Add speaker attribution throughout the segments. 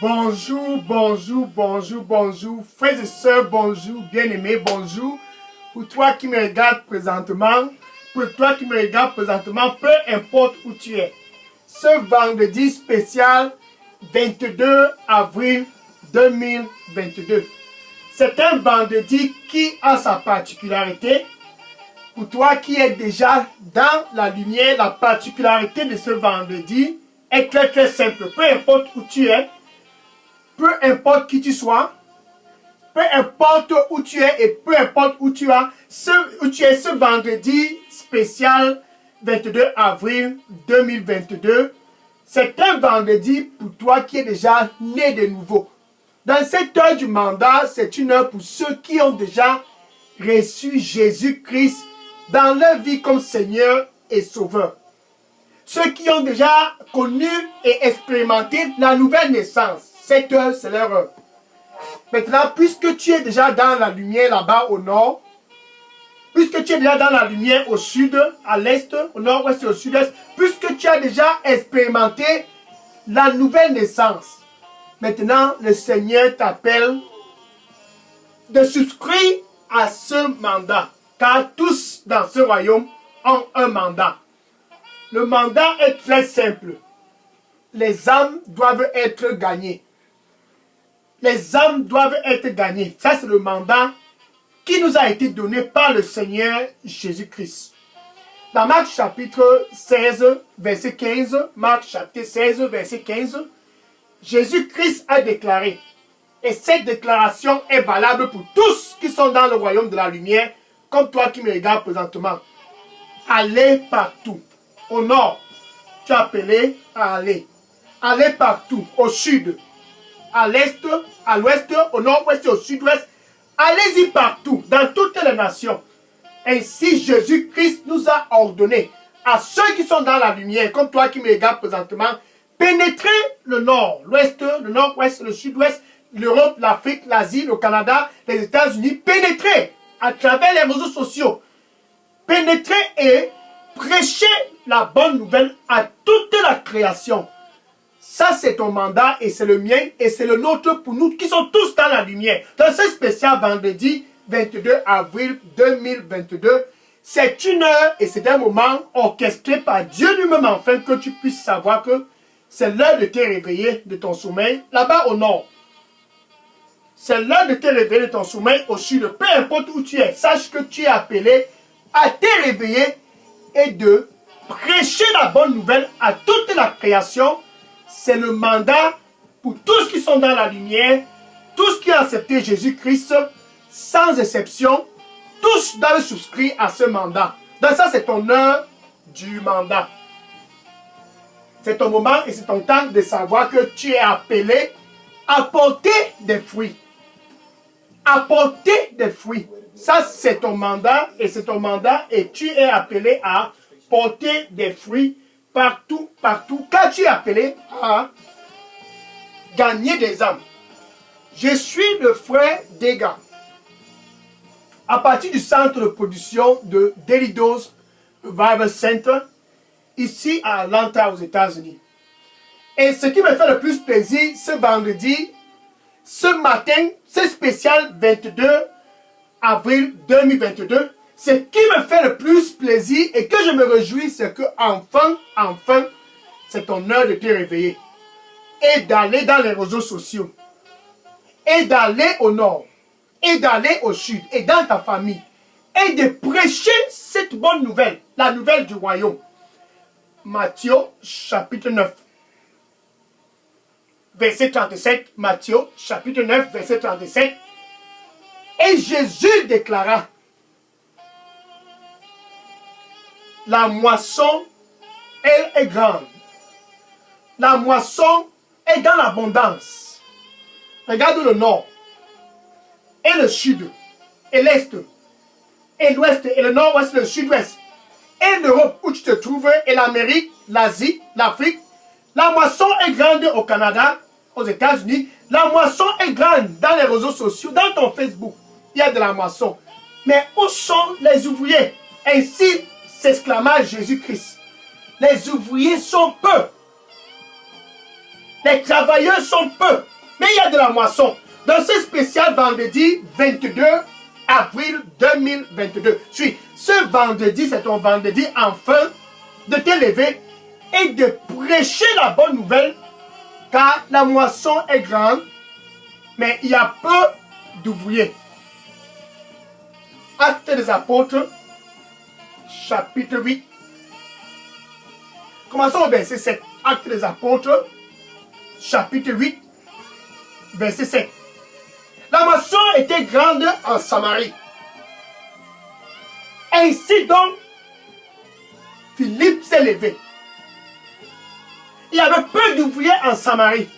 Speaker 1: Bonjour, bonjour, bonjour, bonjour, frères et sœurs, bonjour, bien-aimés, bonjour. Pour toi qui me regardes présentement, peu importe où tu es. Ce vendredi spécial 22 avril 2022. C'est un vendredi qui a sa particularité. Pour toi qui es déjà dans la lumière, la particularité de ce vendredi est très simple. Peu importe où tu es, peu importe qui tu sois, peu importe où tu es et peu importe où tu es, ce vendredi spécial 22 avril 2022, c'est un vendredi pour toi qui est déjà né de nouveau. Dans cette heure du mandat, c'est une heure pour ceux qui ont déjà reçu Jésus-Christ dans leur vie comme Seigneur et Sauveur. Ceux qui ont déjà connu et expérimenté la nouvelle naissance. Cette heure, c'est leur heure. Maintenant, puisque tu es déjà dans la lumière là-bas au nord, puisque tu es déjà dans la lumière au sud, à l'est, au nord-ouest et au sud-est, puisque tu as déjà expérimenté la nouvelle naissance, maintenant, le Seigneur t'appelle de souscrire à ce mandat, car tous dans ce royaume ont un mandat. Le mandat est très simple. Les âmes doivent être gagnées. Les âmes doivent être gagnées. Ça, c'est le mandat qui nous a été donné par le Seigneur Jésus-Christ. Dans Marc chapitre 16, verset 15, Marc chapitre 16, verset 15, Jésus-Christ a déclaré, et cette déclaration est valable pour tous qui sont dans le royaume de la lumière, comme toi qui me regardes présentement. Allez partout. Au nord, tu es appelé à aller. Allez partout. Au sud, à l'est, à l'ouest, au nord-ouest et au sud-ouest. Allez-y partout, dans toutes les nations. Ainsi, Jésus-Christ nous a ordonné à ceux qui sont dans la lumière, comme toi qui me regardes présentement, pénétrer le nord, l'ouest, le nord-ouest, le sud-ouest, l'Europe, l'Afrique, l'Asie, le Canada, les États-Unis, pénétrer à travers les réseaux sociaux. Pénétrer et prêcher la bonne nouvelle à toute la création. Ça, c'est ton mandat et c'est le mien et c'est le nôtre pour nous qui sommes tous dans la lumière. Dans ce spécial vendredi 22 avril 2022, c'est une heure et c'est un moment orchestré par Dieu lui-même afin que tu puisses savoir que c'est l'heure de te réveiller de ton sommeil là-bas au nord. C'est l'heure de te réveiller de ton sommeil au sud. Peu importe où tu es, sache que tu es appelé à te réveiller et de prêcher la bonne nouvelle à toute la création. C'est le mandat pour tous qui sont dans la lumière, tous qui ont accepté Jésus-Christ, sans exception, tous doivent souscrire à ce mandat. Donc ça, c'est ton heure du mandat. C'est ton moment et c'est ton temps de savoir que tu es appelé à porter des fruits. Apporter des fruits. Ça, c'est ton mandat et c'est ton mandat et tu es appelé à porter des fruits partout, car tu es appelé à gagner des âmes. Je suis le frère Dega. À partir du centre de production de Daily Dose Revival Center, ici à Atlanta, aux États-Unis. Et ce qui me fait le plus plaisir, ce vendredi, ce matin, ce spécial 22 avril 2022, ce qui me fait le plus plaisir et que je me réjouis, c'est que enfin, c'est ton heure de te réveiller et d'aller dans les réseaux sociaux et d'aller au nord et d'aller au sud et dans ta famille et de prêcher cette bonne nouvelle, la nouvelle du royaume. Matthieu chapitre 9, verset 37, Matthieu chapitre 9, verset 37. Et Jésus déclara, la moisson, elle est grande. La moisson est dans l'abondance. Regarde le nord, et le sud, et l'est, et l'ouest, et le nord-ouest, le sud-ouest, et l'Europe où tu te trouves, et l'Amérique, l'Asie, l'Afrique. La moisson est grande au Canada, aux États-Unis. La moisson est grande dans les réseaux sociaux, dans ton Facebook. Il y a de la moisson. Mais où sont les ouvriers? Ainsi s'exclama Jésus-Christ. Les ouvriers sont peu. Les travailleurs sont peu, mais il y a de la moisson. Dans ce spécial vendredi 22 avril 2022. Ce vendredi, c'est ton vendredi enfin de te lever et de prêcher la bonne nouvelle, car la moisson est grande, mais il y a peu d'ouvriers. Actes des apôtres, chapitre 8. Commençons au verset 7. Actes des apôtres, chapitre 8, verset 7. La moisson était grande en Samarie. Ainsi donc, Philippe s'est levé. Il y avait peu d'ouvriers en Samarie.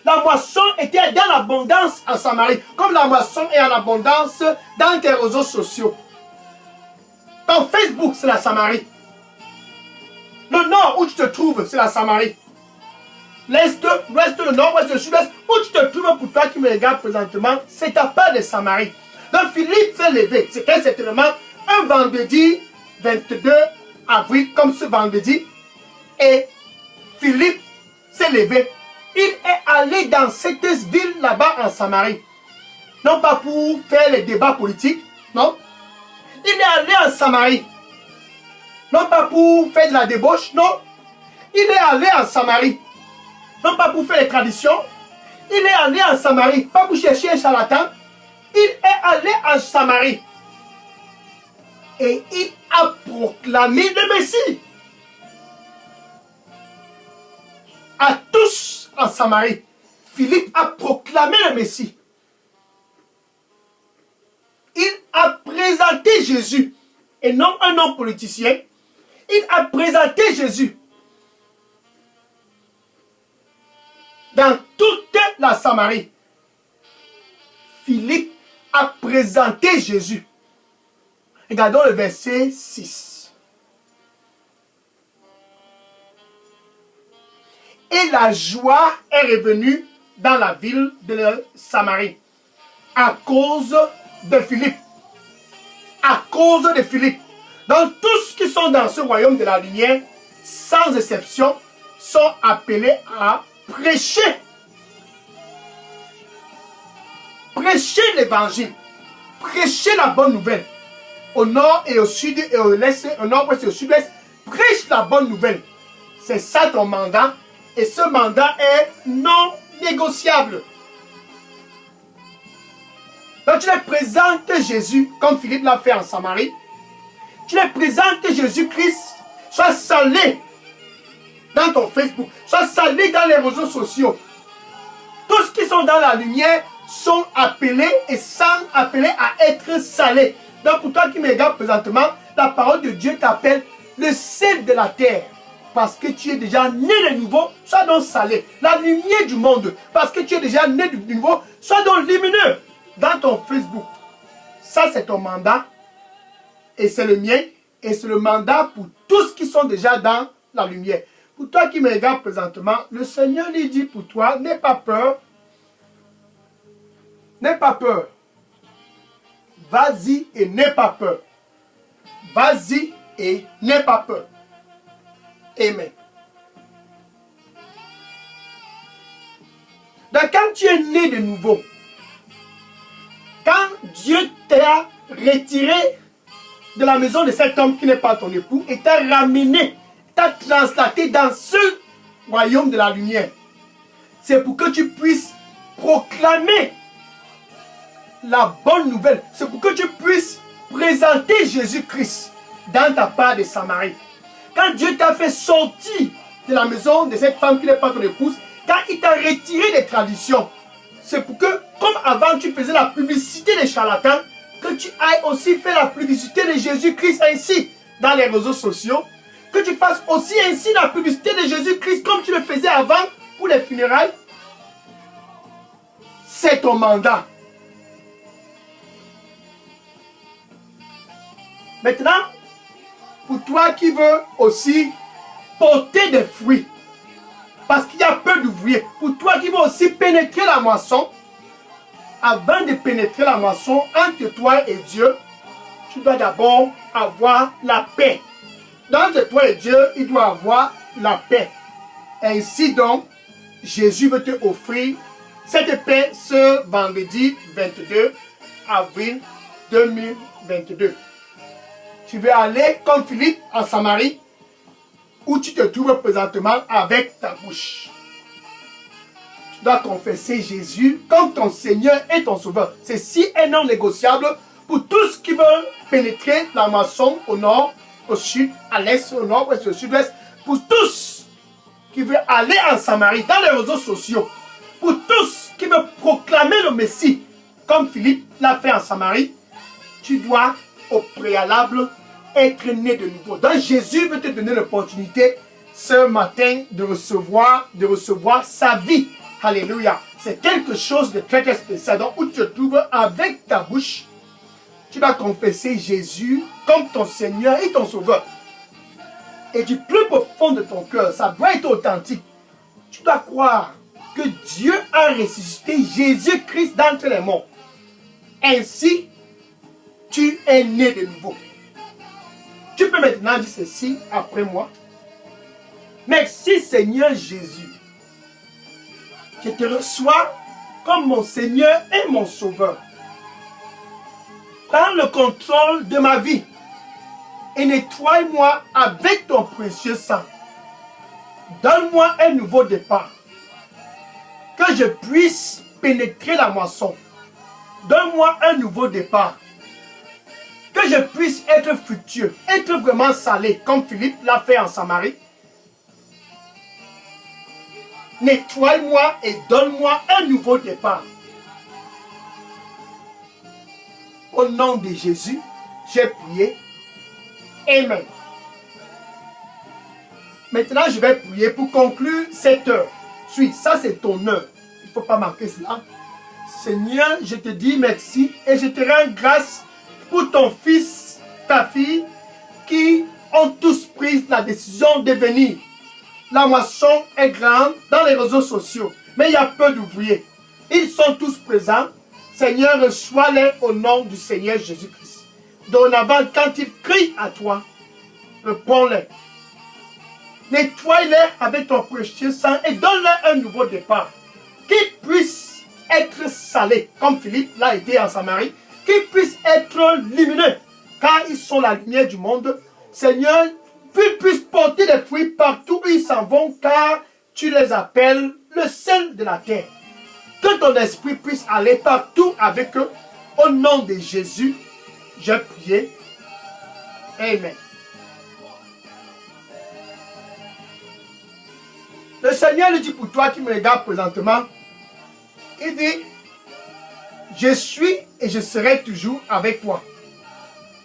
Speaker 1: La moisson était dans l'abondance en Samarie, comme la moisson est en abondance dans tes réseaux sociaux. Ton Facebook, c'est la Samarie. Le nord où tu te trouves, c'est la Samarie. L'est, l'ouest, le nord, ouest, le sud-est, où tu te trouves pour toi qui me regarde présentement, c'est ta part de Samarie. Donc Philippe s'est levé. C'était certainement un vendredi 22 avril, comme ce vendredi. Et Philippe s'est levé. Il est allé dans cette ville là-bas en Samarie. Non pas pour faire les débats politiques, non. Il est allé en Samarie. Non pas pour faire de la débauche, non. Il est allé en Samarie. Non pas pour faire les traditions. Il est allé en Samarie. Pas pour chercher un charlatan. Il est allé en Samarie. Et il a proclamé le Messie. À tous en Samarie. Philippe a proclamé le Messie. Il a présenté Jésus. Et non un homme politicien. Il a présenté Jésus. Dans toute la Samarie. Philippe a présenté Jésus. Regardons le verset 6. Et la joie est revenue dans la ville de Samarie à cause de Philippe. À cause de Philippe. Donc tous qui sont dans ce royaume de la lumière, sans exception, sont appelés à prêcher. Prêcher l'évangile. Prêcher la bonne nouvelle. Au nord et au sud et au l'est, au nord-ouest et au sud-est, prêche la bonne nouvelle. C'est ça ton mandat. Et ce mandat est non négociable. Donc tu les présentes Jésus, comme Philippe l'a fait en Samarie. Tu les présentes Jésus-Christ. Sois salé dans ton Facebook. Sois salé dans les réseaux sociaux. Tous qui sont dans la lumière sont appelés et sont appelés à être salés. Donc pour toi qui me regardes présentement, la parole de Dieu t'appelle le sel de la terre. Parce que tu es déjà né de nouveau, sois donc salé. La lumière du monde, parce que tu es déjà né de nouveau, sois donc lumineux dans ton Facebook. Ça c'est ton mandat. Et c'est le mien. Et c'est le mandat pour tous qui sont déjà dans la lumière. Pour toi qui me regardes présentement, le Seigneur lui dit pour toi, n'aie pas peur. N'aie pas peur. Vas-y et n'aie pas peur. Vas-y et n'aie pas peur. Amen. Donc quand tu es né de nouveau, quand Dieu t'a retiré de la maison de cet homme qui n'est pas ton époux et t'a ramené, t'a translaté dans ce royaume de la lumière, c'est pour que tu puisses proclamer la bonne nouvelle. C'est pour que tu puisses présenter Jésus-Christ dans ta part de Samarie. Quand Dieu t'a fait sortir de la maison de cette femme qui n'est pas ton épouse, quand il t'a retiré des traditions, c'est pour que, comme avant tu faisais la publicité des charlatans, que tu ailles aussi faire la publicité de Jésus-Christ ainsi dans les réseaux sociaux, que tu fasses aussi ainsi la publicité de Jésus-Christ comme tu le faisais avant pour les funérailles. C'est ton mandat. Maintenant, pour toi qui veux aussi porter des fruits, parce qu'il y a peu d'ouvriers, pour toi qui veux aussi pénétrer la moisson, avant de pénétrer la moisson entre toi et Dieu, tu dois d'abord avoir la paix. Entre toi et Dieu, il doit avoir la paix. Ainsi donc, Jésus veut te offrir cette paix ce vendredi 22 avril 2022. Tu veux aller comme Philippe en Samarie, où tu te trouves présentement avec ta bouche. Tu dois confesser Jésus comme ton Seigneur et ton Sauveur. Ceci est non négociable pour tous qui veulent pénétrer la moisson au nord, au sud, à l'est, au nord, ouest, au sud-ouest. Pour tous qui veulent aller en Samarie, dans les réseaux sociaux. Pour tous qui veulent proclamer le Messie, comme Philippe l'a fait en Samarie, tu dois au préalable être né de nouveau. Donc Jésus veut te donner l'opportunité ce matin de recevoir sa vie. Alléluia. C'est quelque chose de très, très spécial. Donc où tu te trouves avec ta bouche, tu vas confesser Jésus comme ton Seigneur et ton Sauveur. Et du plus profond de ton cœur, ça doit être authentique. Tu dois croire que Dieu a ressuscité Jésus-Christ d'entre les morts. Ainsi, tu es né de nouveau. Tu peux maintenant dire ceci après moi. Merci Seigneur Jésus. Je te reçois comme mon Seigneur et mon Sauveur. Prends le contrôle de ma vie et nettoie-moi avec ton précieux sang. Donne-moi un nouveau départ. Que je puisse pénétrer la moisson. Donne-moi un nouveau départ. Que je puisse être fructueux, être vraiment salé, comme Philippe l'a fait en Samarie. Nettoie-moi et donne-moi un nouveau départ. Au nom de Jésus, j'ai prié. Amen. Maintenant, je vais prier pour conclure cette heure. Suis, ça c'est ton heure. Il ne faut pas manquer cela. Seigneur, je te dis merci et je te rends grâce pour ton fils, ta fille, qui ont tous pris la décision de venir. La moisson est grande dans les réseaux sociaux, mais il y a peu d'ouvriers. Ils sont tous présents. Seigneur, reçois-les au nom du Seigneur Jésus-Christ. Dorénavant, quand ils crient à toi, réponds-les. Nettoie-les avec ton précieux sang et donne-leur un nouveau départ. Qu'ils puissent être salés, comme Philippe l'a été en Samarie. Qu'ils puissent être lumineux, car ils sont la lumière du monde. Seigneur, qu'ils puissent porter des fruits partout où ils s'en vont, car tu les appelles le sel de la terre. Que ton esprit puisse aller partout avec eux. Au nom de Jésus, j'ai prié. Amen. Le Seigneur lui dit pour toi qui me regarde présentement, il dit, je suis et je serai toujours avec toi.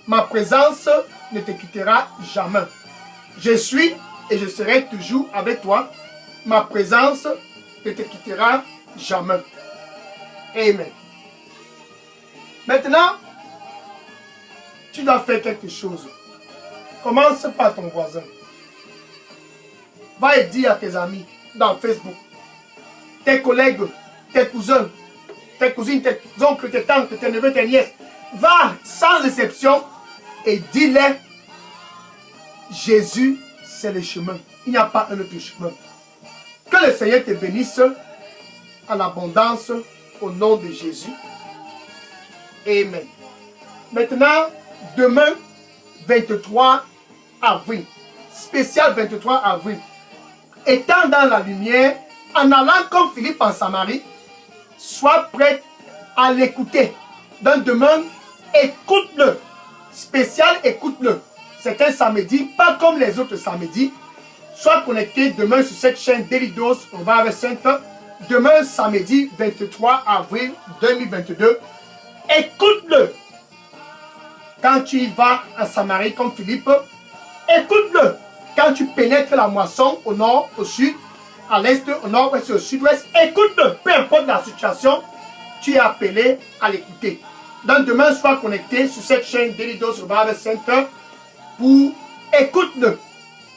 Speaker 1: Ma présence ne te quittera jamais. Je suis et je serai toujours avec toi. Ma présence ne te quittera jamais. Amen. Maintenant, tu dois faire quelque chose. Commence par ton voisin. Va et dire à tes amis dans Facebook, tes collègues, tes cousins, tes cousines, tes oncles, tes tantes, tes neveux, tes nièces. Va sans exception et dis-les, Jésus, c'est le chemin. Il n'y a pas un autre chemin. Que le Seigneur te bénisse en abondance au nom de Jésus. Amen. Maintenant, demain, 23 avril, spécial 23 avril, étant dans la lumière, en allant comme Philippe en Samarie, sois prêt à l'écouter. Donc demain, écoute-le. Spécial, écoute-le. C'est un samedi, pas comme les autres samedis. Sois connecté demain sur cette chaîne Delidos, on va avec Sainte. Demain, samedi 23 avril 2022. Écoute-le. Quand tu y vas à Samarie comme Philippe, écoute-le. Quand tu pénètres la moisson au nord, au sud, à l'est, au nord, ouest, au sud-ouest, écoute-le. Peu importe la situation, tu es appelé à l'écouter. Donc demain, sois connecté sur cette chaîne Delidos Revival Center pour écoute-le.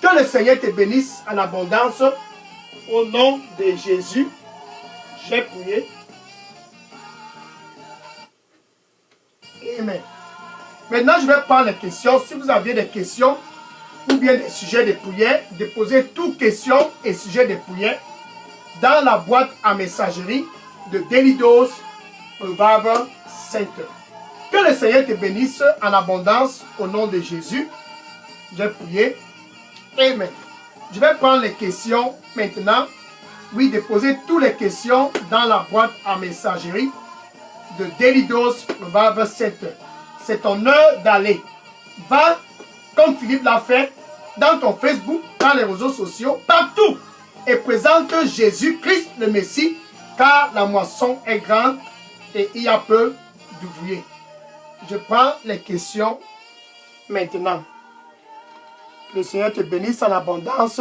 Speaker 1: Que le Seigneur te bénisse en abondance. Au nom de Jésus, j'ai prié. Amen. Maintenant, je vais prendre les questions. Si vous avez des questions ou bien des sujets de prière, déposez toutes questions et sujets de prière. dans la boîte à messagerie de Delidos Revival Center. Que le Seigneur te bénisse en abondance au nom de Jésus. J'ai prié. Amen. Je vais prendre les questions maintenant. Oui, déposer toutes les questions dans la boîte à messagerie de Delidos Revival Center. C'est ton heure d'aller. Va, comme Philippe l'a fait, dans ton Facebook, dans les réseaux sociaux, partout, et présente Jésus-Christ le Messie, car la moisson est grande et il y a peu d'ouvriers. Je prends les questions maintenant. Que le Seigneur te bénisse en abondance.